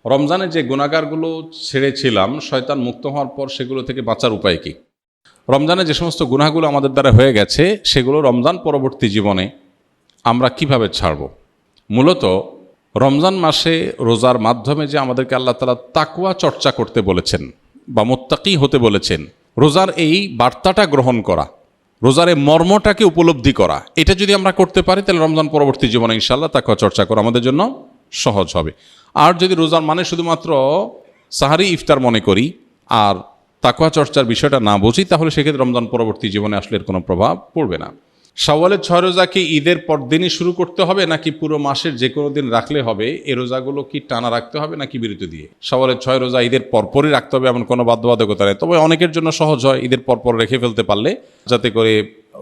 রমজানে যে গুনাহগারগুলো ছেড়েছিলাম শয়তান মুক্ত হওয়ার পর সেগুলো থেকে বাঁচার উপায় কি? রমজানে যে সমস্ত গুনাহগুলো আমাদের দ্বারা হয়ে গেছে সেগুলো রমজান পরবর্তী জীবনে আমরা কিভাবে ছাড়ব? মূলত রমজান মাসে রোজার মাধ্যমে যে আমাদেরকে আল্লাহ তাআলা তাকওয়া চর্চা করতে বলেছেন বা মুত্তাকি হতে বলেছেন, রোজার এই বার্তাটা গ্রহণ করা, রোজার এই মর্মটাকে উপলব্ধি করা, এটা যদি আমরা করতে পারি তাহলে রমজান পরবর্তী জীবনে ইনশাআল্লাহ তাকওয়া চর্চা করা আমাদের জন্য সহজ হবে। আর যদি রোজার মানে শুধুমাত্র সাহারি ইফতার মনে করি আর তাকওয়া চর্চার বিষয়টা না বুঝি, তাহলে সেক্ষেত্রে রমজান পরবর্তী জীবনে আসলে এর কোনো প্রভাব পড়বে না। শাওয়ালের 6 রোজা কি ঈদের পরদিনই শুরু করতে হবে নাকি পুরো মাসের যে কোনো দিন রাখলে হবে? এই রোজাগুলো কি টানা রাখতে হবে নাকি বিরতি দিয়ে? শাওয়ালের 6 রোজা ঈদের পরপরই রাখতে হবে এমন কোনো বাধ্যবাধকতা নেই, তবে অনেকের জন্য সহজ হয় ঈদের পরপর রেখে ফেলতে পারলে, যাতে করে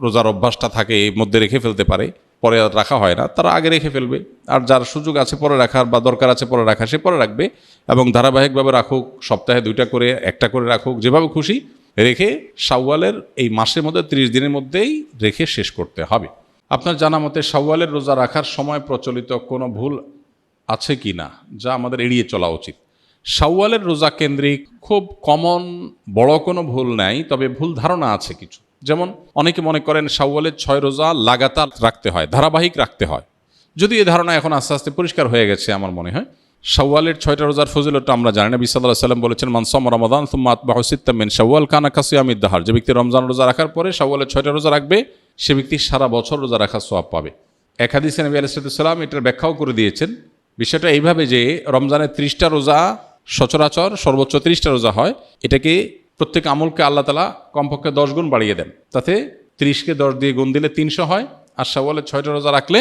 রোজার অভ্যাসটা থাকে এর মধ্যে রেখে ফেলতে পারে, পরে আর রাখা হয় না, তারা আগে রেখে ফেলবে। আর যার সুযোগ আছে পরে রাখার বা দরকার আছে পরে রাখা, সে পরে রাখবে এবং ধারাবাহিকভাবে রাখুক, সপ্তাহে 2টা করে 1টা করে রাখুক, যেভাবে খুশি রেখে শাওয়ালের এই মাসের মধ্যে 30 দিনের মধ্যেই রেখে শেষ করতে হবে। আপনার জানা মতে শাওয়ালের রোজা রাখার সময় প্রচলিত কোনো ভুল আছে কি না যা আমাদের এড়িয়ে চলা উচিত? শাওয়ালের রোজা কেন্দ্রিক খুব কমন বড় কোনো ভুল নাই, তবে ভুল ধারণা আছে কিছু। যেমন অনেকে মনে করেন শাওয়ালের 6 রোজা লাগাতার রাখতে হয়, ধারাবাহিক রাখতে হয়। যদি এই ধারণা এখন আস্তে আস্তে পরিষ্কার হয়ে গেছে আমার মনে হয়। শাওয়ালের 6টা রোজার ফজিলতটা আমরা জানি। নবী সাল্লাল্লাহু আলাইহি ওয়াসাল্লাম বলেছেন, মান সামা রমাদান সুম্মা আতবাহু সিত্তাম মিন শাওয়াল কানা কাসিয়ামিদ দাহর। যে ব্যক্তি রমজান রোজা রাখার পরে শাওয়ালের 6টা রোজা রাখবে, সে ব্যক্তি সারা বছর রোজা রাখার সওয়াব পাবে। এক হাদিসে নবী আলাইহিস সালাম এটার ব্যাখ্যাও করে দিয়েছেন। বিষয়টা এইভাবে যে রমজানের 30টা রোজা সচরাচর সর্বোচ্চ 30টা রোজা হয়, এটাকে প্রত্যেক আমলকে আল্লাহ তাআলা কমপক্ষে 10 গুণ বাড়িয়ে দেন। তাতে 30কে 10 দিয়ে গুণ দিলে 300 হয়, আর শাওয়ালের 6টা রোজা রাখলে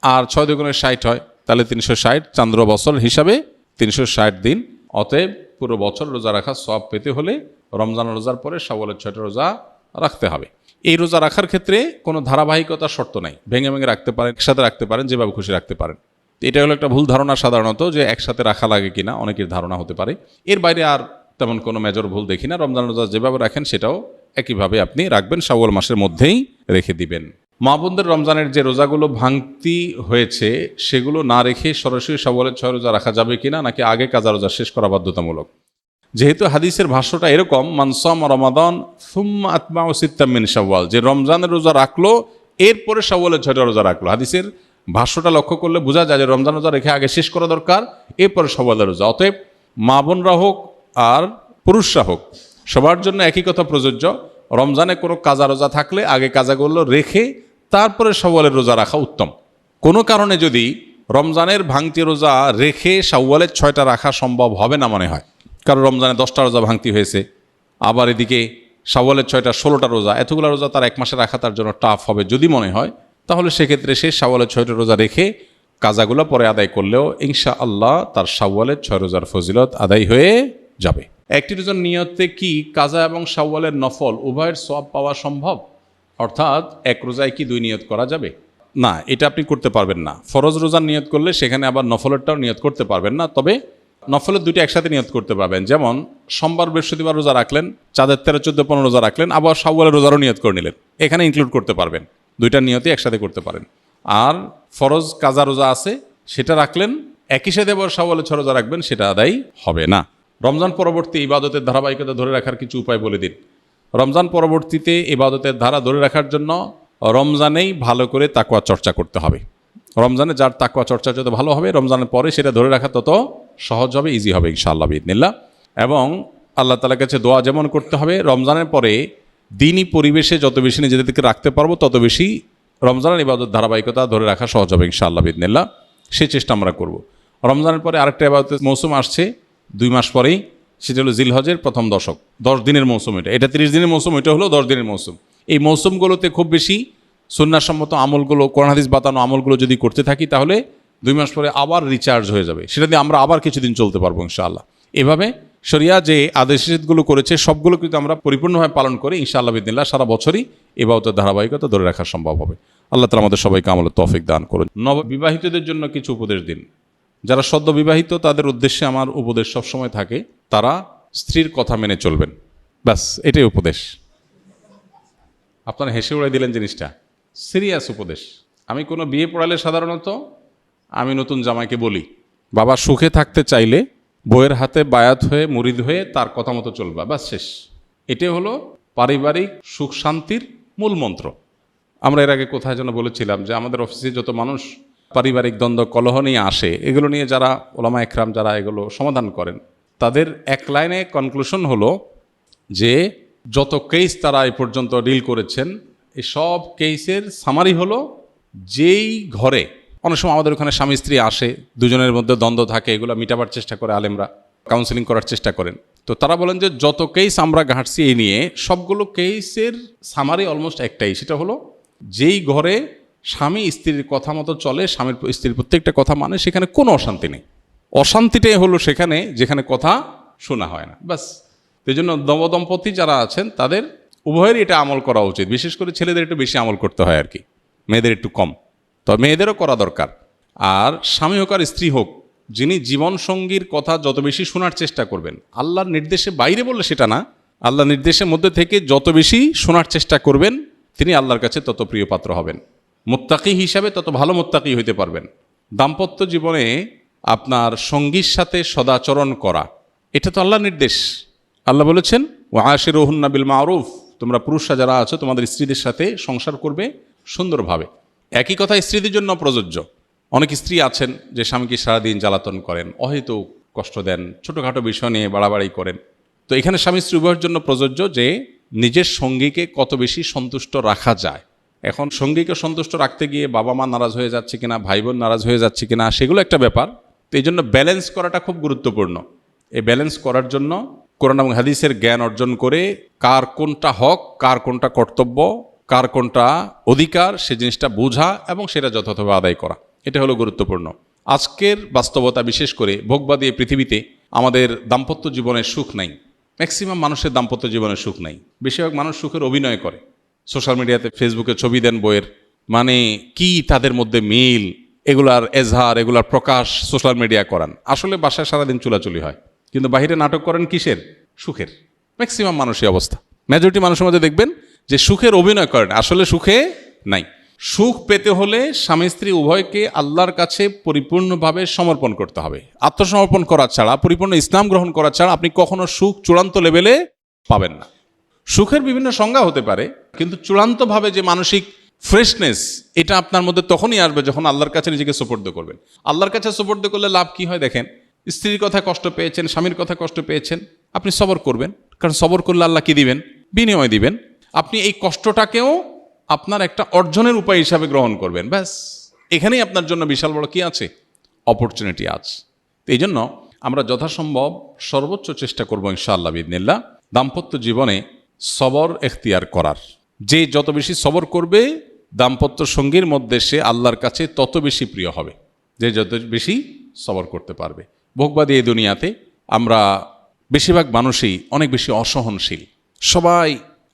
আর 6 দুগুণে 60 হয়, তাহলে 360, চান্দ্র বছর হিসাবে 360 দিন। অতএব পুরো বছর রোজা রাখার সওয়াব পেতে হলে রমজান রোজার পরে শাওয়ালের 6টা রোজা রাখতে হবে। এই রোজা রাখার ক্ষেত্রে কোনো ধারাবাহিকতার শর্ত নাই, ভেঙে ভেঙে রাখতে পারেন, একসাথে রাখতে পারেন, যেভাবে খুশি রাখতে পারেন। এটা হলো একটা ভুল ধারণা সাধারণত, যে একসাথে রাখা লাগে কিনা অনেকের ধারণা হতে পারে। এর বাইরে আর তেমন কোনো মেজর ভুল দেখি না। রমজান রোজা যেভাবে রাখেন সেটাও একইভাবে আপনি রাখবেন, শাওয়াল মাসের মধ্যেই রেখে দিবেন। মা বোনদের রমজানের যে রোজাগুলো ভাঙতি হয়েছে সেগুলো না রেখে সরাসরি শাওয়ালের 6 রোজা রাখা যাবে কিনা, নাকি আগে কাজা রোজা শেষ করা বাধ্যতামূলক? যেহেতু হাদিসের ভাষ্যটা এরকম, মান সামা রমাদান সুম্মা আতবাহু সিত্তাম মিন শাওয়াল, যে রমজানের রোজা রাখলো এরপরে শাওয়ালের 6টা রোজা রাখলো। হাদিসের ভাষ্যটা লক্ষ্য করলে বোঝা যায় যে রমজান রোজা রেখে আগে শেষ করা দরকার, এরপরে শাওয়ালের রোজা। অতএব মা বোনরা হোক আর পুরুষরা হোক, সবার জন্য একই কথা প্রযোজ্য। রমজানে কোনো কাজা রোজা থাকলে আগে কাজাগুলো রেখে তারপরে শাওয়ালের রোজা রাখা উত্তম। কোনো কারণে যদি রমজানের ভাঙতি রোজা রেখে শাওয়ালের 6টা রাখা সম্ভব হবে না মনে হয়, কারণ রমজানে 10টা রোজা ভাঙতি হয়েছে, আবার এদিকে শাওয়ালের 6টা 16টা রোজা, এতগুলো রোজা তার এক মাসে রাখা তার জন্য টাফ হবে যদি মনে হয়, তাহলে সেক্ষেত্রে সে শাওয়ালের 6টা রোজা রেখে কাজাগুলো পরে আদায় করলেও ইনশাআল্লাহ তার শাওয়ালের 6 রোজার ফজিলত আদায় হয়ে যাবে। একটি রোজার নিয়তে কি কাজা এবং শাওয়ালের নফল উভয়ের সওয়াব পাওয়া সম্ভব? অর্থাৎ এক রোজায় কি 2 নিয়ত করা যাবে? না, এটা আপনি করতে পারবেন না। ফরজ রোজার নিয়ত করলে সেখানে আবার নফলেরটাও নিয়ত করতে পারবেন না, তবে নফলের 2টি একসাথে নিয়ত করতে পারবেন। যেমন সোমবার বৃহস্পতিবার রোজা রাখলেন, চাঁদের 13, 14, 15 রোজা রাখলেন, আবার শাওয়ালের রোজারও নিয়ত করে নিলেন, এখানে ইনক্লুড করতে পারবেন। 2টা নিয়তই একসাথে করতে পারেন। আর ফরজ কাজা রোজা আছে, সেটা রাখলেন, একই সাথে আবার শাওয়ালের 6 রোজা রাখবেন, সেটা আদায় হবে না। রমজান পরবর্তী ইবাদতের ধারাবাহিকতা ধরে রাখার কিছু উপায় বলে দিন। রমজান পরবর্তীতে ইবাদতের ধারা ধরে রাখার জন্য রমজানেই ভালো করে তাকওয়া চর্চা করতে হবে। রমজানে যার তাকওয়া চর্চা যত ভালো হবে, রমজানের পরে সেটা ধরে রাখা তত সহজ হবে, ইজি হবে ইনশাআল্লাহ বিইذনিল্লাহ। এবং আল্লাহ তাআলার কাছে দোয়া যেমন করতে হবে, রমজানের পরে দিনই পরিবেশে যত বেশি নিজেদেরকে রাখতে পারবো তত বেশি রমজানের ইবাদত ধারাবাহিকতা ধরে রাখা সহজ হবে ইনশাআল্লাহ বিইذনিল্লাহ। সেই চেষ্টা আমরা করব। রমজানের পরে আরেকটা ইবাদতের মৌসুম আসছে 2 মাস পরেই, সেটা হলো জিলহজের প্রথম দশক, 10 দিনের মৌসুম। এটা 30 দিনের মৌসুম, এটা হলো 10 দিনের মৌসুম। এই মৌসুমগুলোতে খুব বেশি সুন্নাহসম্মত আমলগুলো, কোরআন হাদিস বাতানো আমলগুলো যদি করতে থাকি, তাহলে 2 মাস পরে আবার রিচার্জ হয়ে যাবে, সেটা দিয়ে আমরা আবার কিছুদিন চলতে পারবো ইনশাআল্লাহ। এভাবে শরিয়া যে আদেশগুলো করেছে সবগুলো কিন্তু আমরা পরিপূর্ণভাবে পালন করি ইনশাআল্লাহ বিইذনিল্লাহ, সারা বছরই ইবাদতের ধারাবাহিকতা ধরে রাখা সম্ভব হবে। আল্লাহ তাআলা আমাদের সবাইকে আমলের তৌফিক দান করুন। নববিবাহিতদের জন্য কিছু উপদেশ দিন। যারা সদ্য বিবাহিত তাদের উদ্দেশ্যে আমার উপদেশ সবসময় থাকে, তারা স্ত্রীর কথা মেনে চলবেন, ব্যাস এটাই উপদেশ। আপনারা হেসে উড়াই দিলেন জিনিসটা, সিরিয়াস উপদেশ। আমি কোনো বিয়ে পড়ালে সাধারণত আমি নতুন জামাইকে বলি, বাবা সুখে থাকতে চাইলে বউয়ের হাতে বায়াত হয়ে মুরিদ হয়ে তার কথা মতো চলবা, বাস শেষ। এটাই হলো পারিবারিক সুখ শান্তির মূল মন্ত্র। আমরা এর আগে কোথায় যেন বলেছিলাম যে আমাদের অফিসে যত মানুষ পারিবারিক দ্বন্দ্ব কলহ নিয়ে আসে, এগুলো নিয়ে যারা ওলামা একরাম যারা এগুলো সমাধান করেন, তাদের এক লাইনে কনক্লুশন হলো যে যত কেস তারা এই পর্যন্ত ডিল করেছেন, এই সব কেসের সামারি হলো যেই ঘরে অনেক সময় আমাদের ওখানে স্বামী স্ত্রী আসে, দুজনের মধ্যে দ্বন্দ্ব থাকে, এগুলো মিটাবার চেষ্টা করে আলেমরা, কাউন্সেলিং করার চেষ্টা করেন। তো তারা বলেন যে যত কেস আমরা ঘাঁটছি এই নিয়ে, সবগুলো কেসের সামারি অলমোস্ট একটাই, সেটা হলো যেই ঘরে স্বামী স্ত্রীর কথা মতো চলে, স্বামীর স্ত্রীর প্রত্যেকটা কথা মানে, সেখানে কোনো অশান্তি নেই। অশান্তিটাই হলো সেখানে যেখানে কথা শোনা হয় না, বাস। এই জন্য নবদম্পতি যারা আছেন তাদের উভয়েরই এটা আমল করা উচিত। বিশেষ করে ছেলেদের একটু বেশি আমল করতে হয় আর কি, মেয়েদের একটু কম। তো মেয়েদেরও করা দরকার। আর স্বামী হোক আর স্ত্রী হোক, যিনি জীবনসঙ্গীর কথা যত বেশি শোনার চেষ্টা করবেন, আল্লাহর নির্দেশে বাইরে বললে সেটা না, আল্লাহর নির্দেশের মধ্যে থেকে যত বেশি শোনার চেষ্টা করবেন, তিনি আল্লাহর কাছে তত প্রিয় পাত্র হবেন। মুত্তাকি হিসাবে তত ভালো মুত্তাকি হইতে পারবেন। দাম্পত্য জীবনে আপনার সঙ্গীর সাথে সদাচরণ করা, এটা তো আল্লাহর নির্দেশ। আল্লাহ বলেছেন ওয়াশিরুহুন্না বিল মারুফ, তোমরা পুরুষরা যারা আছো তোমাদের স্ত্রীদের সাথে সংসার করবে সুন্দরভাবে। একই কথা স্ত্রীদের জন্য প্রযোজ্য। অনেক স্ত্রী আছেন যে স্বামীকে সারাদিন জ্বালাতন করেন, অহেতুক কষ্ট দেন, ছোটোখাটো বিষয় নিয়ে বাড়াবাড়ি করেন। তো এখানে স্বামী স্ত্রী উভয়ের জন্য প্রযোজ্য যে নিজের সঙ্গীকে কত বেশি সন্তুষ্ট রাখা যায়। এখন সঙ্গীকে সন্তুষ্ট রাখতে গিয়ে বাবা মা নারাজ হয়ে যাচ্ছে কিনা, ভাই বোন নারাজ হয়ে যাচ্ছে কিনা, সেগুলো একটা ব্যাপার। তো এই জন্য ব্যালেন্স করাটা খুব গুরুত্বপূর্ণ। এই ব্যালেন্স করার জন্য কোরআন এবং হাদিসের জ্ঞান অর্জন করে কার কোনটা হক, কার কোনটা কর্তব্য, কার কোনটা অধিকার, সে জিনিসটা বোঝা এবং সেটা যথাযথভাবে আদায় করা, এটা হলো গুরুত্বপূর্ণ। আজকের বাস্তবতা, বিশেষ করে ভোগবাদী এই পৃথিবীতে আমাদের দাম্পত্য জীবনের সুখ নাই। ম্যাক্সিমাম মানুষের দাম্পত্য জীবনের সুখ নাই। বেশিরভাগ মানুষ সুখের অভিনয় করে, সোশ্যাল মিডিয়াতে ফেসবুকে ছবি দেন বইয়ের, মানে কি তাদের মধ্যে মিল, এগুলার এজহার, এগুলার প্রকাশ সোশ্যাল মিডিয়া করান। আসলে বাসায় সারাদিন চুলাচুলি হয়, কিন্তু বাহিরে নাটক করেন কিসের? সুখের। ম্যাক্সিমাম মানুষই অবস্থা, মেজরিটি মানুষের মধ্যে দেখবেন যে সুখের অভিনয় করেন, আসলে সুখে নাই। সুখ পেতে হলে স্বামী স্ত্রী উভয়কে আল্লাহর কাছে পরিপূর্ণভাবে সমর্পণ করতে হবে। আত্মসমর্পণ করা ছাড়া, পরিপূর্ণ ইসলাম গ্রহণ করা ছাড়া আপনি কখনো সুখ চূড়ান্ত লেভেলে পাবেন না। সুখের বিভিন্ন সংজ্ঞা হতে পারে, কিন্তু চূড়ান্তভাবে যে মানসিক ফ্রেশনেস, এটা আপনার মধ্যে তখনই আসবে যখন আল্লাহর কাছে নিজেকে সুপর্দ করবেন। আল্লাহর কাছে সুপর্দ করলে লাভ কি হয় দেখেন, স্ত্রীর কথা কষ্ট পেয়েছেন, স্বামীর কথা কষ্ট পেয়েছেন, আপনি সবর করবেন, কারণ সবর করলে আল্লাহ কি দিবেন? বিনিময় দিবেন। আপনি এই কষ্টটাকেও আপনার একটা অর্জনের উপায় হিসাবে গ্রহণ করবেন, ব্যাস। এখানেই আপনার জন্য বিশাল বড় কি আছে? অপরচুনিটি আছে। এই জন্য আমরা যথাসম্ভব সর্বোচ্চ চেষ্টা করব ইনশাআল্লাহ বিইذনিল্লাহ দাম্পত্য জীবনে সবর এখতিয়ার করার। যে যত বেশি সবর করবে দাম্পত্য সঙ্গীর মধ্যে, সে আল্লাহর কাছে তত বেশি প্রিয় হবে, যে যত বেশি সবর করতে পারবে। ভোগবাদী এই দুনিয়াতে আমরা বেশিরভাগ মানুষই অনেক বেশি অসহনশীল। সবাই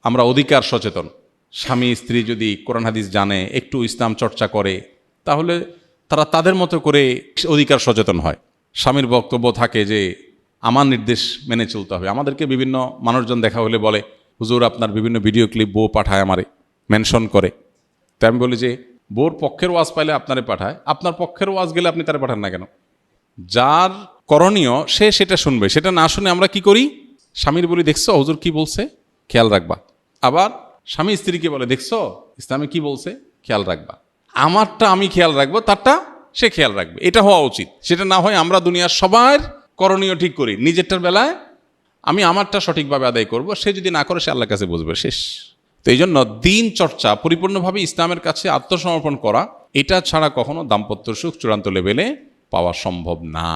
আমরা অধিকার সচেতন। স্বামী স্ত্রী যদি কোরআন হাদিস জানে, একটু ইসলাম চর্চা করে, তাহলে তারা তাদের মতো করে অধিকার সচেতন হয়। স্বামীর বক্তব্য থাকে যে আমার নির্দেশ মেনে চলতে হবে। আমাদেরকে বিভিন্ন মানুষজন দেখা হলে বলে, হুজুর আপনার বিভিন্ন ভিডিও ক্লিপ বউ পাঠায় আমারে, মেনশন করে। তাই আমি বলি যে বউর পক্ষের ওয়াজ পাইলে আপনারে পাঠায়, আপনার পক্ষের ওয়াজ গেলে আপনি তারা পাঠান না কেন? যার করণীয় সে সেটা শুনবে, সেটা না শুনে আমরা কি করি? স্বামীর বলি, দেখছো হুজুর কি বলছে, খেয়াল রাখবা। আবার স্বামী স্ত্রীকে বলে, দেখছো ইসলামে কি বলছে, খেয়াল রাখবা। আমারটা আমি খেয়াল রাখবো, তারটা সে খেয়াল রাখবে। এটা হওয়া উচিত। সেটা না হয় আমরা দুনিয়ার সবার করণীয় ঠিক করি, নিজেরটার বেলায় আমি আমারটা সঠিকভাবে আদায় করব, সে যদি না করে সে আল্লাহর কাছে বুঝবে, শেষ। তো এই জন্য দিন চর্চা, পরিপূর্ণভাবে ইসলামের কাছে আত্মসমর্পণ করা, এটা ছাড়া কখনো দাম্পত্য সুখ চূড়ান্ত লেভেলে পাওয়া সম্ভব না।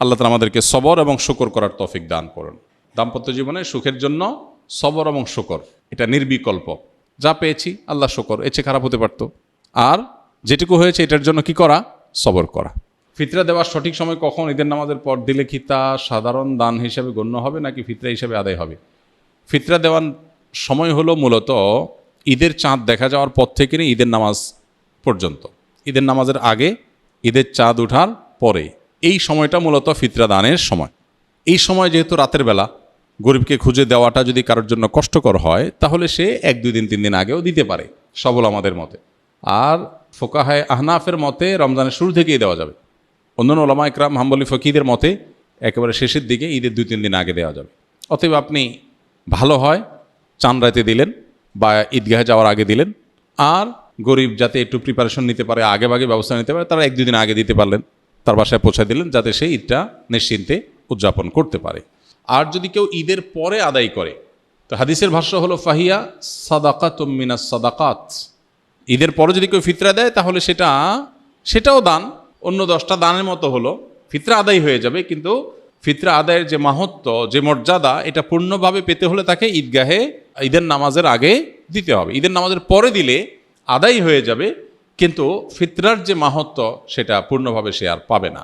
আল্লাহ তাআলা আমাদেরকে সবর এবং শুকর করার তৌফিক দান করুন। দাম্পত্য জীবনে সুখের জন্য সবর এবং শুকর, এটা নির্বিকল্প। যা পেয়েছি আল্লাহ শুকর, এর চেয়ে খারাপ হতে পারত। আর যেটুকু হয়েছে এটার জন্য কি করা? সবর করা। ফিতরা দেওয়ার সঠিক সময় কখন? ঈদের নামাজের পর দিলে কি তা সাধারণ দান হিসাবে গণ্য হবে নাকি ফিতরা হিসাবে আদায় হবে? ফিতরা দেওয়ার সময় হলো মূলত ঈদের চাঁদ দেখা যাওয়ার পর থেকে নিয়ে ঈদের নামাজ পর্যন্ত। ঈদের নামাজের আগে, ঈদের চাঁদ ওঠার পরে, এই সময়টা মূলত ফিতরা দানের সময়। এই সময় যেহেতু রাতের বেলা, গরিবকে খুঁজে দেওয়াটা যদি কারোর জন্য কষ্টকর হয়, তাহলে সে 1-2 দিন 3 দিন আগেও দিতে পারে, সবল আমাদের মতে। আর ফোকাহায়ে আহনাফের মতে রমজানের শুরু থেকেই দেওয়া যাবে। অন্যান্য ওলামা ইকরাম, হাম্বলি ফকিদের মতে একেবারে শেষের দিকে, ঈদের 2-3 দিন আগে দেওয়া যাবে। অতএব আপনি ভালো হয় চাঁদ রাতে দিলেন বা ঈদগাহে যাওয়ার আগে দিলেন, আর গরিব যাতে একটু প্রিপারেশন নিতে পারে, আগে ভাগে ব্যবস্থা নিতে পারে, তারা 1-2 দিন আগে দিতে পারলেন, তার বাসায় পৌঁছে দিলেন, যাতে সেই ঈদটা নিশ্চিন্তে উদযাপন করতে পারে। আর যদি কেউ ঈদের পরে আদায় করে, তো হাদিসের ভাষ্য হলো ফাহিয়া সাদাকাতুম মিনাস সাদাকাত, ঈদের পরে যদি কেউ ফিতরা দেয় তাহলে সেটাও দান, অন্য 10টা দানের মতো হলো, ফিতরা আদায় হয়ে যাবে। কিন্তু ফিতরা আদায়ের যে মাহাত্ম্য, যে মর্যাদা, এটা পূর্ণভাবে পেতে হলে তাকে ঈদগাহে ঈদের নামাজের আগে দিতে হবে। ঈদের নামাজের পরে দিলে আদায় হয়ে যাবে, কিন্তু ফিতরার যে মাহাত্ম্য সেটা পূর্ণভাবে সে আর পাবে না।